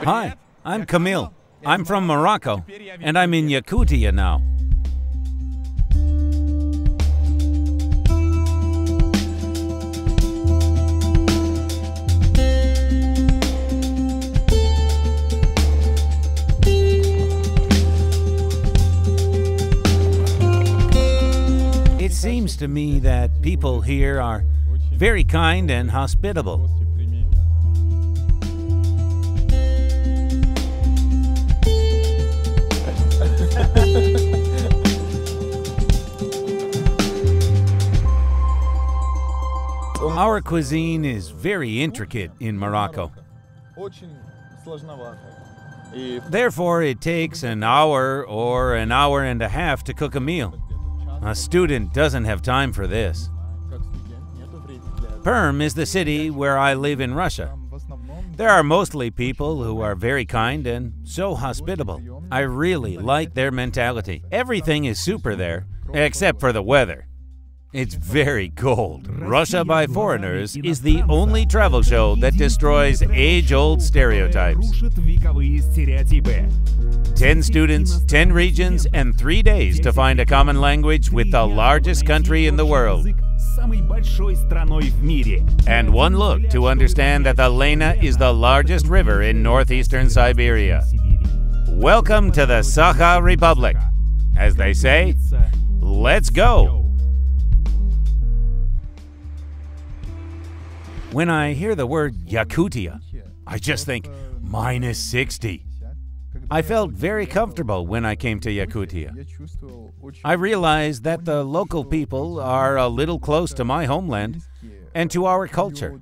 Hi, I'm Kamil. I'm from Morocco, and I'm in Yakutia now. It seems to me that people here are very kind and hospitable. Our cuisine is very intricate in Morocco. Therefore, it takes an hour or an hour and a half to cook a meal. A student doesn't have time for this. Perm is the city where I live in Russia. There are mostly people who are very kind and so hospitable. I really like their mentality. Everything is super there, except for the weather. It's very cold. Russia by Foreigners is the only travel show that destroys age-old stereotypes. 10 students, 10 regions, and 3 days to find a common language with the largest country in the world. And one look to understand that the Lena is the largest river in northeastern Siberia. Welcome to the Sakha Republic. As they say, let's go! When I hear the word Yakutia, I just think minus 60. I felt very comfortable when I came to Yakutia. I realized that the local people are a little close to my homeland and to our culture.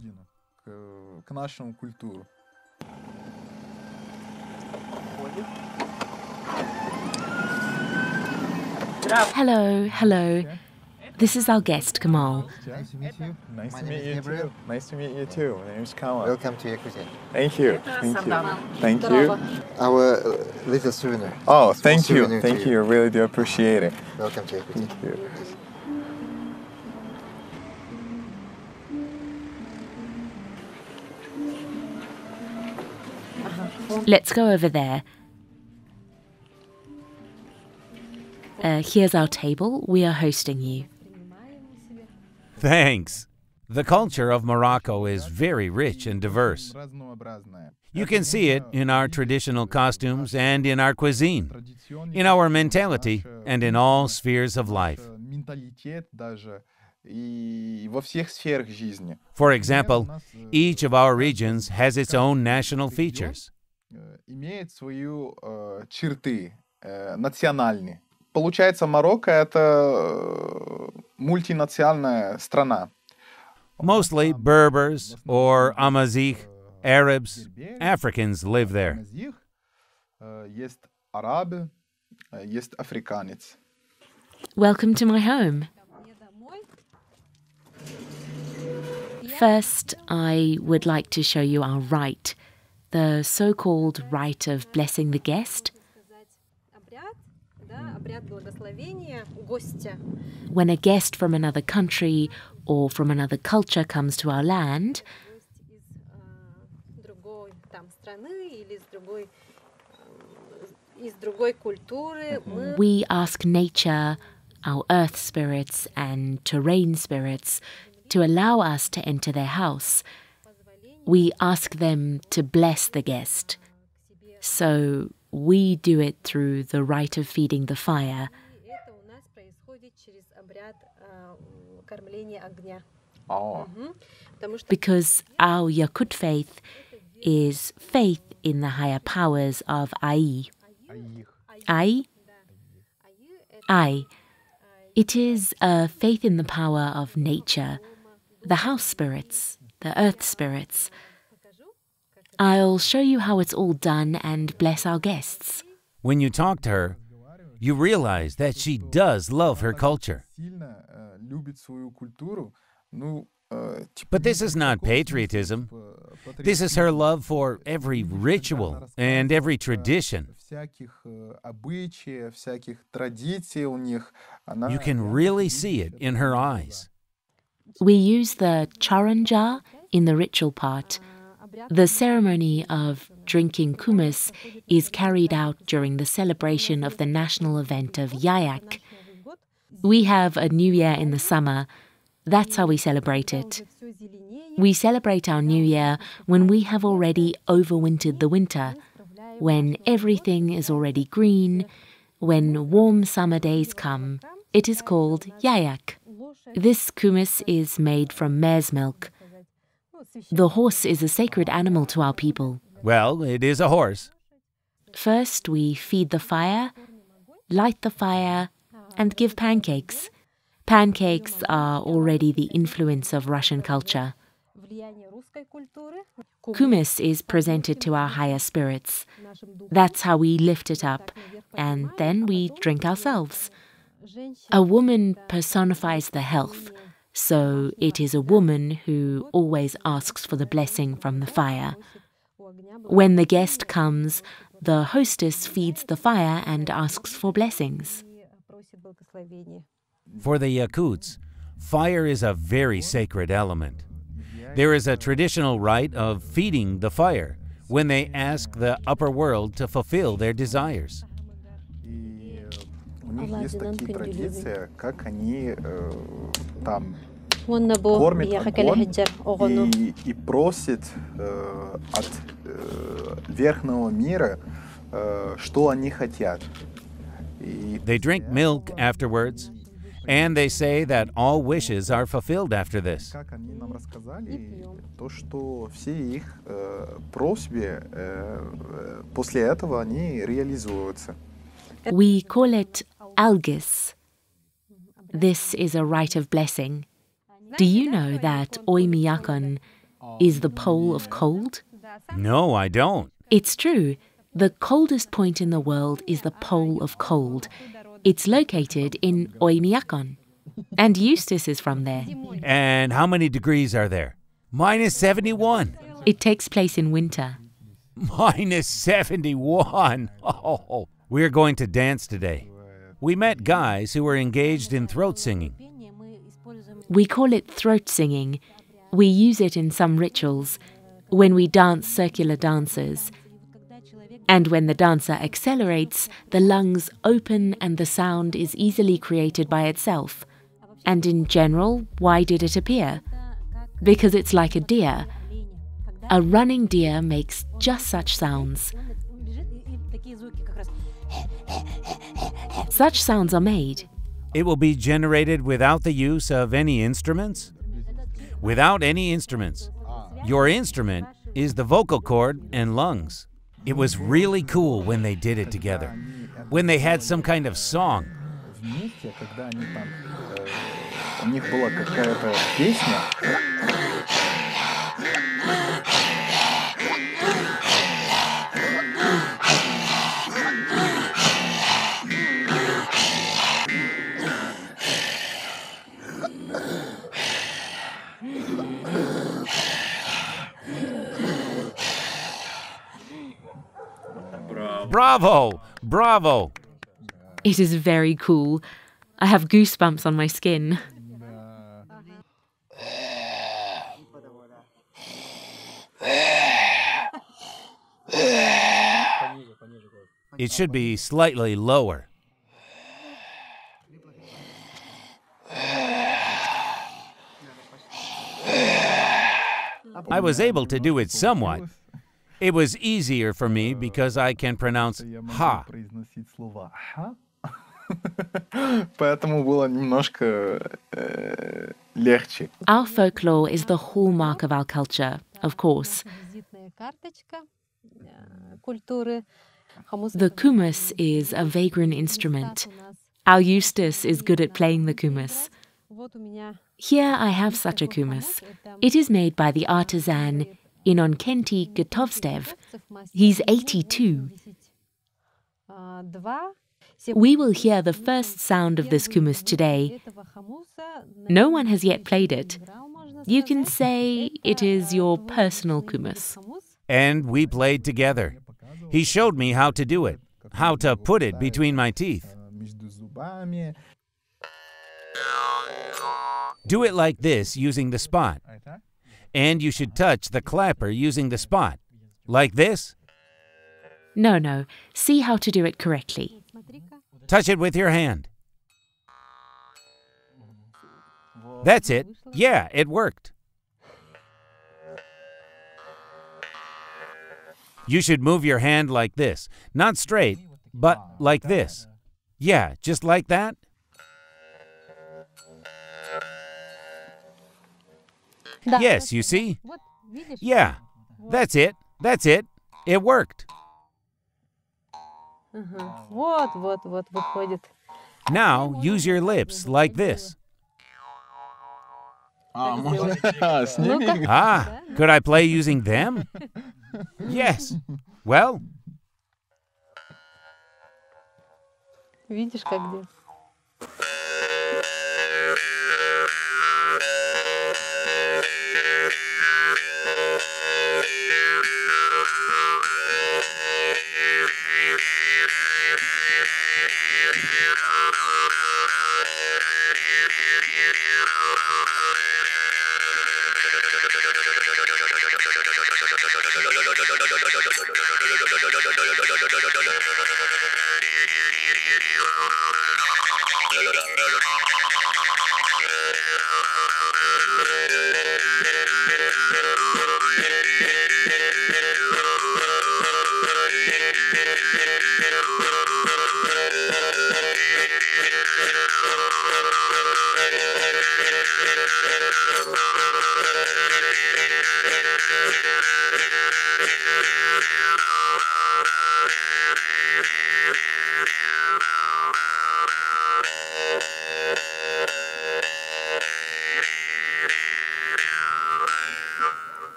Hello, hello. This is our guest, Kamal. Nice to meet you. Nice to meet you too. Nice to meet you too. My name is Kamal. Welcome to Yakutia. Thank you. Thank you. Thank you. Our little souvenir. Oh, thank you. Thank you. I really do appreciate it. Welcome to Yakutia. Thank you. Let's go over there. Here's our table. We are hosting you. Thanks. The culture of Morocco is very rich and diverse. You can see it in our traditional costumes and in our cuisine, in our mentality, and in all spheres of life. For example, each of our regions has its own national features. Получается, Марокко — это мультинациональная страна. Mostly Berbers or Amazigh, Arabs, Africans live there. Есть арабы, есть африканец. Welcome to my home. First, I would like to show you our rite, the so-called rite of blessing the guest. When a guest from another country or from another culture comes to our land, we ask nature, our earth spirits and terrain spirits to allow us to enter their house. We ask them to bless the guest. So we do it through the rite of feeding the fire. Because our Yakut faith is faith in the higher powers of Ai. Ai? Ai. It is a faith in the power of nature, the house spirits, the earth spirits. I'll show you how it's all done and bless our guests. When you talk to her, you realize that she does love her culture. But this is not patriotism. This is her love for every ritual and every tradition. You can really see it in her eyes. We use the charan jar in the ritual part The ceremony of drinking kumis is carried out during the celebration of the national event of Yayak. We have a new year in the summer. That's how we celebrate it. We celebrate our new year when we have already overwintered the winter, when everything is already green, when warm summer days come. It is called Yayak. This kumis is made from mare's milk. The horse is a sacred animal to our people. Well, it is a horse. First, we feed the fire, light the fire, and give pancakes. Pancakes are already the influence of Russian culture. Kumis is presented to our higher spirits. That's how we lift it up, and then we drink ourselves. A woman personifies the health, so it is a woman who always asks for the blessing from the fire. When the guest comes, the hostess feeds the fire and asks for blessings. For the Yakuts, fire is a very sacred element. There is a traditional rite of feeding the fire when they ask the upper world to fulfill their desires. У них есть такие традиции, как они там кормят огонь и просят от верхнего мира, что они хотят. They drink milk afterwards, and they say that all wishes are fulfilled after this. Как они нам рассказали, то, что все их просьбы после этого они реализуются. We call it algis. This is a rite of blessing. Do you know that Oymyakon is the pole of cold? No, I don't. It's true. The coldest point in the world is the pole of cold. It's located in Oymyakon. And Eustace is from there. And how many degrees are there? Minus 71. It takes place in winter. Minus 71. Oh, we're going to dance today. We met guys who were engaged in throat singing. We call it throat singing. We use it in some rituals, when we dance circular dances. And when the dancer accelerates, the lungs open and the sound is easily created by itself. And in general, why did it appear? Because it's like a deer. A running deer makes just such sounds. Such sounds are made. It will be generated without the use of any instruments? Without any instruments. Your instrument is the vocal cord and lungs. It was really cool when they did it together, when they had some kind of song. Вместе, когда они там, у них была какая-то песня. Bravo! Bravo! It is very cool. I have goosebumps on my skin. It should be slightly lower. I was able to do it somewhat. It was easier for me because I can pronounce ha. Поэтому было немножко легче. Our folklore is the hallmark of our culture, of course. The kumis is a vagrant instrument. Our Eustace is good at playing the kumis. Here I have such a kumis. It is made by the artisan Innocenty Gotovstev. He's 82. We will hear the first sound of this kumis today. No one has yet played it. You can say it is your personal kumis. And we played together. He showed me how to do it, how to put it between my teeth. Do it like this using the spot. And you should touch the clapper using the spot. Like this. No. See how to do it correctly. Touch it with your hand. That's it. Yeah, it worked. You should move your hand like this. Not straight, but like this. Yeah, just like that. Yes, you see? Yeah, that's it. That's it. It worked. Вот, выходит. Now, use your lips like this. Ah, could I play using them? Yes. Well, Видишь, как где?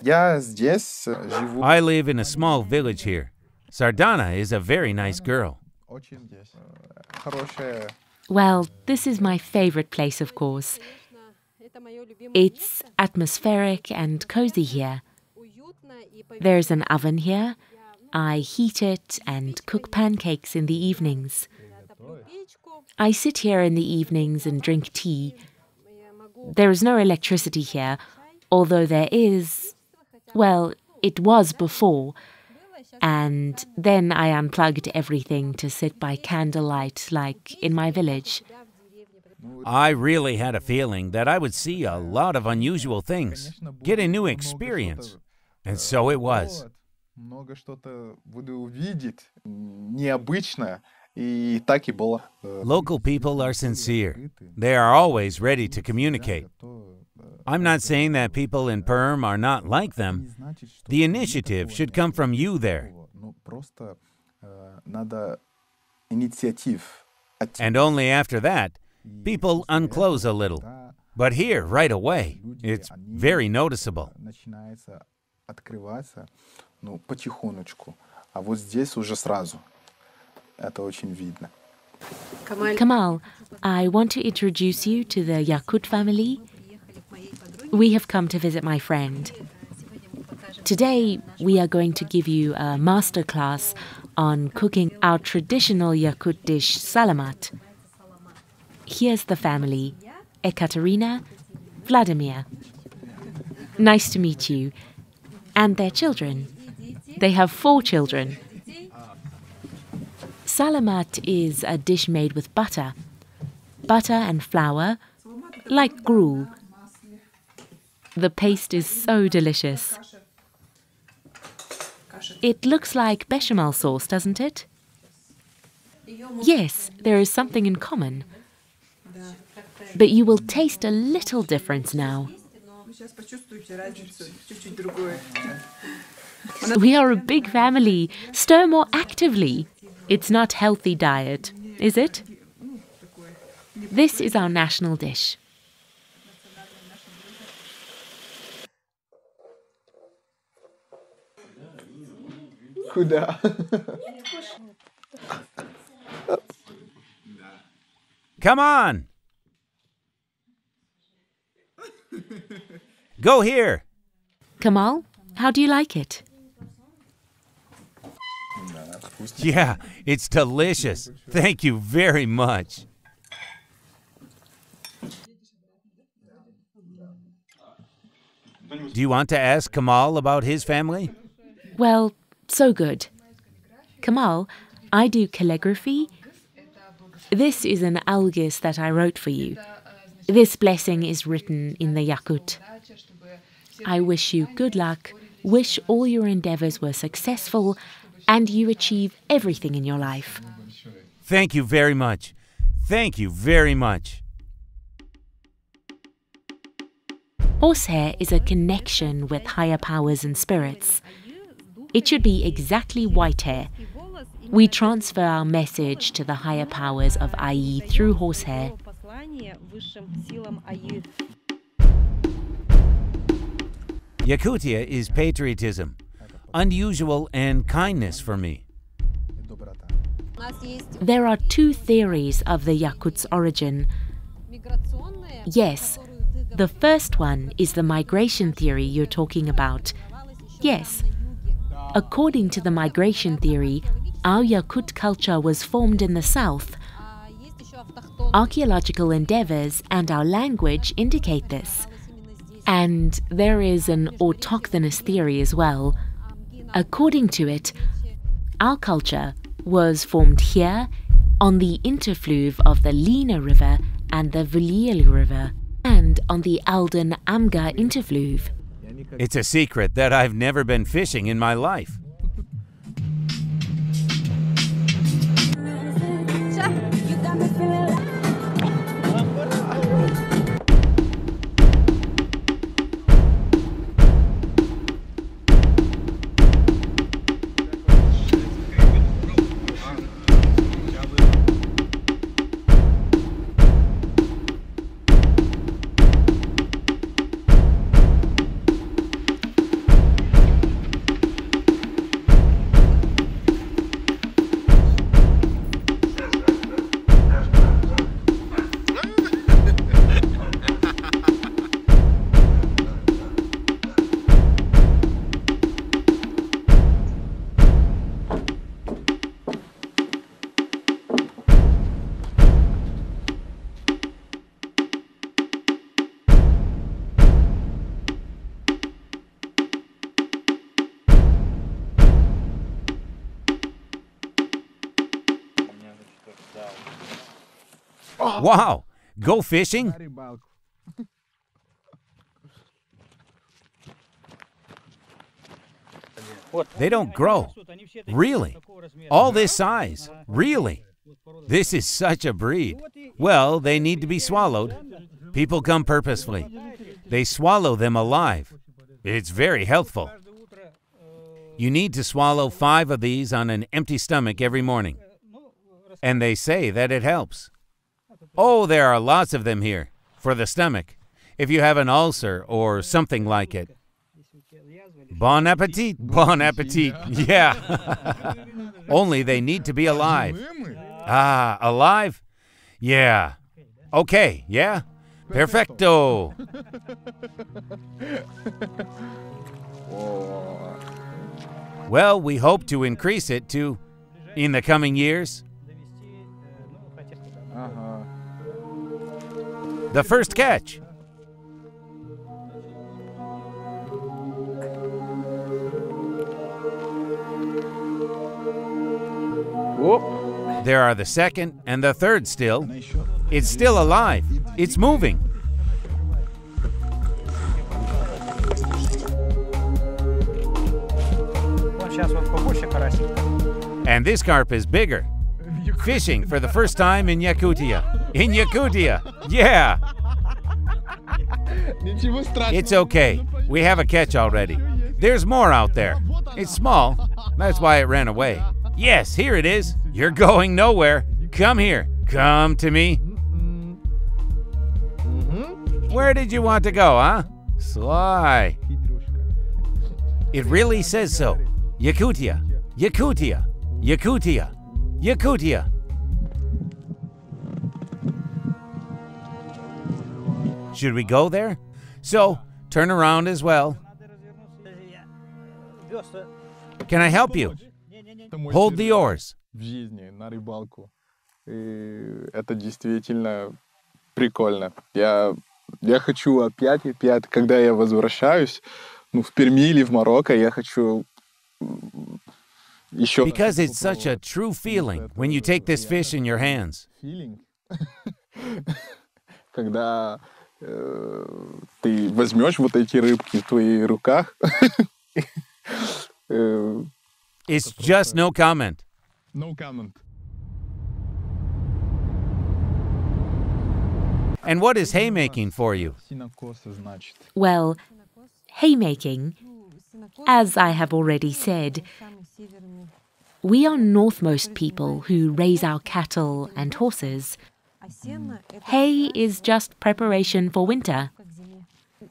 Я здесь живу. I live in a small village here. Sardana is a very nice girl. Очень хорошая. Well, this is my favorite place, of course. It's atmospheric and cozy here. There's an oven here. I heat it and cook pancakes in the evenings. I sit here in the evenings and drink tea. There is no electricity here, although there is, well, it was before. And then I unplugged everything to sit by candlelight like in my village. I really had a feeling that I would see a lot of unusual things, get a new experience. And so it was. Много что-то буду увидеть необычное, и так и было. Local people are sincere. They are always ready to communicate. I'm not saying that people in Perm are not like them. The initiative should come from you there. Просто надо инициатив. And only after that, people unclose a little. But here, right away, it's very noticeable. Начинается открываться, ну, потихонечку. А вот здесь уже сразу. Это очень видно. Kamal, I want to introduce you to the Yakut family. We have come to visit my friend. Today, we are going to give you a master class on cooking our traditional Yakut dish, salamat. Here's the family, Ekaterina, Vladimir. Nice to meet you. And their children. They have 4 children. Salamat is a dish made with butter. Butter and flour, like gruel. The paste is so delicious. It looks like bechamel sauce, doesn't it? Yes, there is something in common. But you will taste a little difference now. We are a big family. Stir more actively. It's not healthy diet, is it? This is our national dish. Куда? Come on! Go here! Kamal, how do you like it? Yeah, it's delicious. Thank you very much. Do you want to ask Kamal about his family? Well, so good. Kamal, I do calligraphy. This is an algis that I wrote for you. This blessing is written in the Yakut. I wish you good luck, wish all your endeavors were successful, and you achieve everything in your life. Thank you very much. Thank you very much. Horsehair is a connection with higher powers and spirits. It should be exactly white hair. We transfer our message to the higher powers of Ai through horsehair. Yakutia is patriotism, unusual and kindness for me. There are two theories of the Yakut's origin. Yes, the first one is the migration theory you're talking about. Yes. According to the migration theory, our Yakut culture was formed in the south. Archaeological endeavors and our language indicate this. And there is an autochthonous theory as well. According to it, our culture was formed here on the interfluve of the Lena River and the Vuliel River, and on the Alden Amga interfluve. It's a secret that I've never been fishing in my life. Wow! Go fishing? They don't grow. Really? All this size? Really? This is such a breed. Well, they need to be swallowed. People come purposefully. They swallow them alive. It's very healthful. You need to swallow 5 of these on an empty stomach every morning. And they say that it helps. Oh, there are lots of them here, for the stomach, if you have an ulcer or something like it. Bon appetit, bon appetit, yeah. Only they need to be alive. Ah, alive? Yeah. Okay, yeah? Perfecto. Well, we hope to increase it to, in the coming years. The first catch. Whoop. There are the second and the third still. It's still alive. It's moving. And this carp is bigger. Fishing for the first time in Yakutia. In Yakutia, yeah. It's okay. We have a catch already. There's more out there. It's small. That's why it ran away. Yes, here it is. You're going nowhere. Come here. Come to me. Where did you want to go, huh? Sly. It really says so. Yakutia. Yakutia. Yakutia. Yakutia. Should we go there? So, turn around as well. Can I help you? Hold the oars. В жизни на рыбалку. И это действительно прикольно. Я Я хочу опять и опять, когда я возвращаюсь, в Перми или в Марокко, я хочу еще... Because it's such a true feeling when you take this fish in your hands. Feeling. Когда ты возьмешь вот эти рыбки в твоих руках. It's just no comment. No comment. And what is haymaking for you? Синокоса, значит. Well, haymaking, as I have already said, we are northmost people who raise our cattle and horses. Hay is just preparation for winter.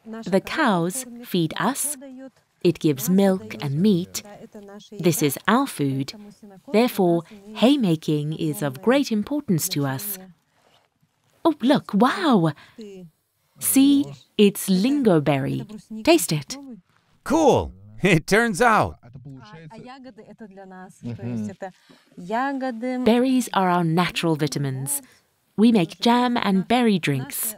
The cows feed us. It gives milk and meat. This is our food. Therefore, haymaking is of great importance to us. Oh, look, wow! See, it's lingoberry. Taste it. Cool. It turns out. Berries are our natural vitamins. We make jam and berry drinks.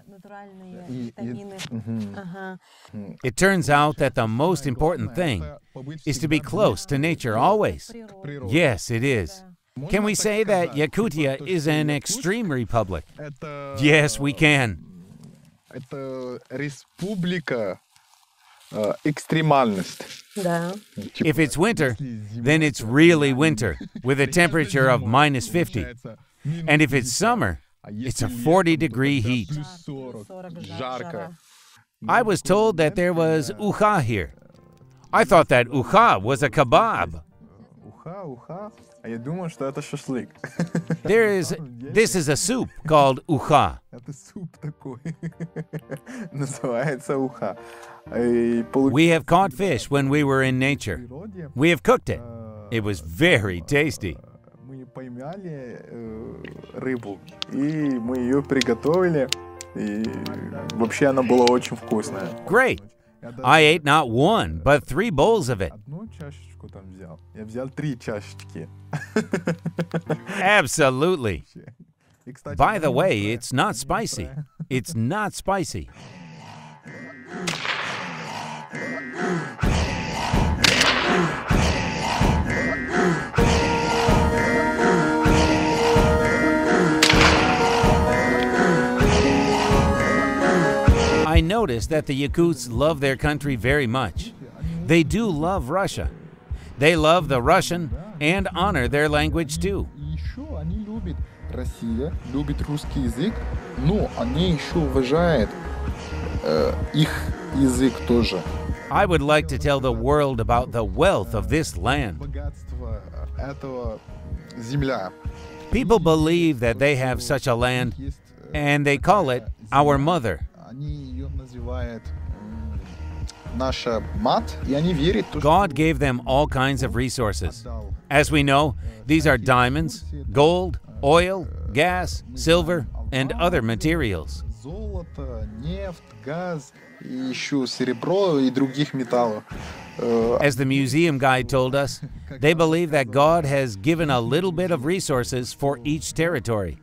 It turns out that the most important thing is to be close to nature always. Yes, it is. Can we say that Yakutia is an extreme republic? Yes, we can. Это республика экстремальность. If it's winter, then it's really winter, with a temperature of minus 50. And if it's summer, it's a 40-degree heat. Жарко. I was told that there was uha here. I thought that uha was a kebab. Уха. А я думаю, что это шашлык. This is a soup called uha. Это суп такой. Называется уха. We have caught fish when we were in nature. We have cooked it. It was very tasty. Мы поймали рыбу, и мы ее приготовили, и вообще она была очень вкусная. Great. I ate not one, but 3 bowls of it. Одну чашечку там взял. Я взял 3 чашечки. Absolutely. И, кстати, By the way, it's not spicy. It's not spicy. I noticed that the Yakuts love their country very much. They do love Russia. They love the Russian and honor their language too. И еще они любят Россия, любит русский язык, но они еще уважают их язык тоже. I would like to tell the world about the wealth of this land. Богатство этого земля. People believe that they have such a land, and they call it our mother. Они ее называют наша мать, и они верят, что God gave them all kinds of resources. As we know, these are diamonds, gold, oil, gas, silver, and other materials. золото, нефть, газ, и еще серебро и других металлов. As the museum guide told us, they believe that God has given a little bit of resources for each territory.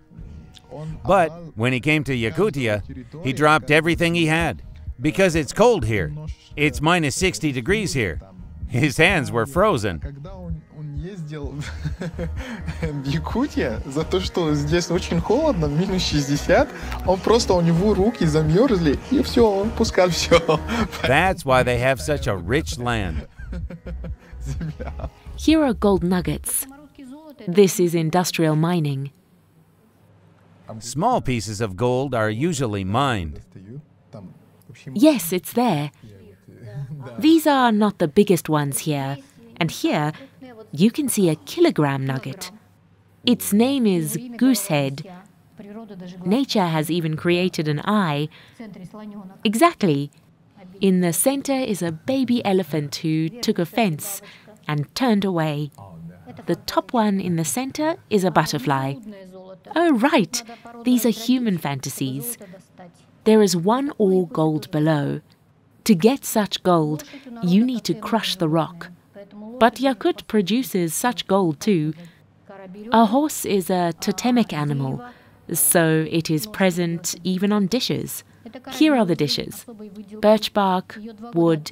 But when he came to Yakutia, he dropped everything he had. Because it's cold here. It's minus 60 degrees here. His hands were frozen. Когда он ездил в Якутию, за то, что здесь очень холодно, минус 60, у него руки замерзли, и все, он пускал все. That's why they have such a rich land. Here are gold nuggets. This is industrial mining. Small pieces of gold are usually mined. Yes, it's there. These are not the biggest ones here. And here, you can see a kilogram nugget. Its name is goosehead. Nature has even created an eye. Exactly. In the center is a baby elephant who took offense and turned away. The top one in the center is a butterfly. Oh, right. These are human fantasies. There is one ore gold below. To get such gold, you need to crush the rock. But Yakut produces such gold too. A horse is a totemic animal, so it is present even on dishes. Here are the dishes. Birch bark, wood.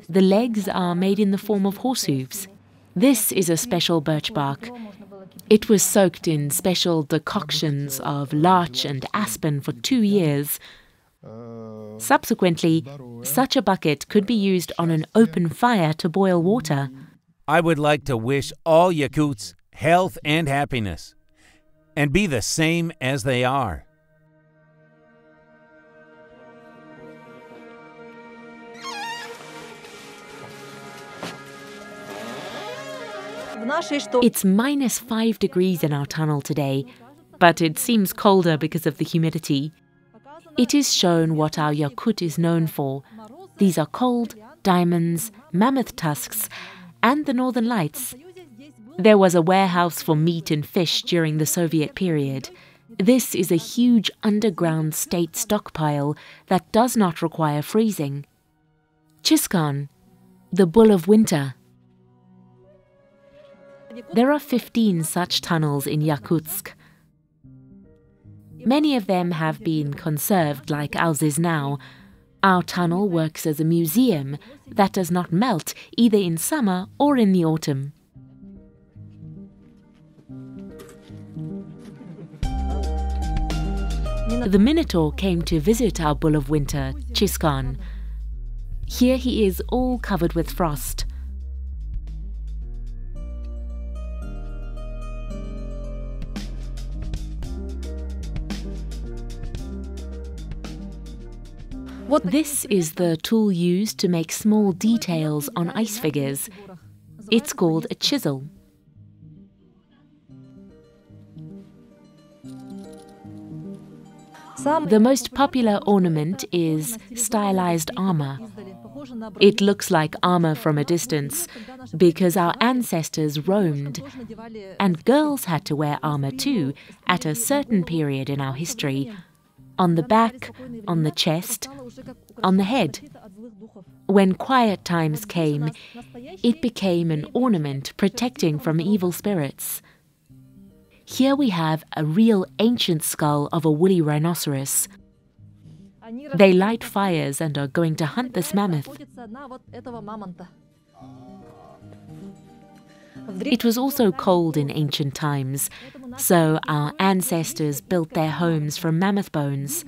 The legs are made in the form of horse hooves. This is a special birch bark. It was soaked in special decoctions of larch and aspen for 2 years. Subsequently, such a bucket could be used on an open fire to boil water. I would like to wish all Yakuts health and happiness, and be the same as they are. It's -5 degrees in our tunnel today, but it seems colder because of the humidity. It is shown what our Yakut is known for. These are cold, diamonds, mammoth tusks, and the northern lights. There was a warehouse for meat and fish during the Soviet period. This is a huge underground state stockpile that does not require freezing. Chiskan, the bull of winter. There are 15 such tunnels in Yakutsk. Many of them have been conserved like ours is now. Our tunnel works as a museum that does not melt either in summer or in the autumn. The Minotaur came to visit our bull of winter, Chiskan. Here he is all covered with frost. This is the tool used to make small details on ice figures. It's called a chisel. The most popular ornament is stylized armor. It looks like armor from a distance because our ancestors roamed, and girls had to wear armor too at a certain period in our history. On the back, on the chest, on the head. When quiet times came, it became an ornament protecting from evil spirits. Here we have a real ancient skull of a woolly rhinoceros. They light fires and are going to hunt this mammoth. It was also cold in ancient times, so our ancestors built their homes from mammoth bones.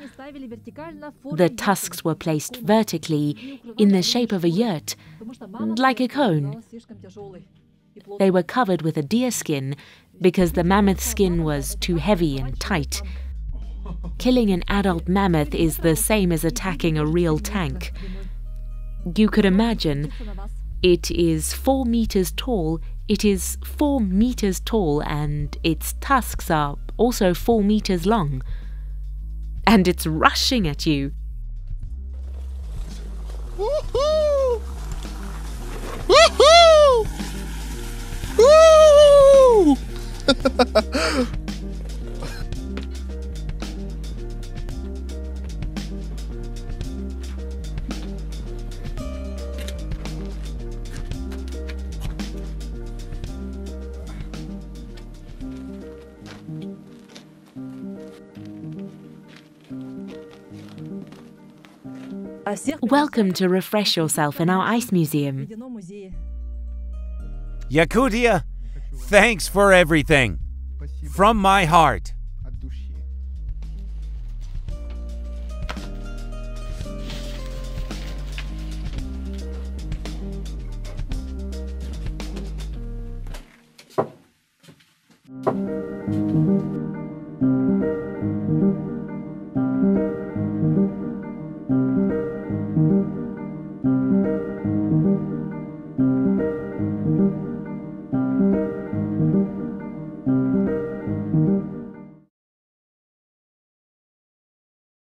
The tusks were placed vertically in the shape of a yurt, like a cone. They were covered with a deer skin because the mammoth skin was too heavy and tight. Killing an adult mammoth is the same as attacking a real tank. You could imagine, it is 4 meters tall. It is 4 meters tall, and its tusks are also 4 meters long. And it's rushing at you. Woohoo! Woohoo! Woo! Welcome to refresh yourself in our ice museum. Yakutia, thanks for everything. From my heart. От души.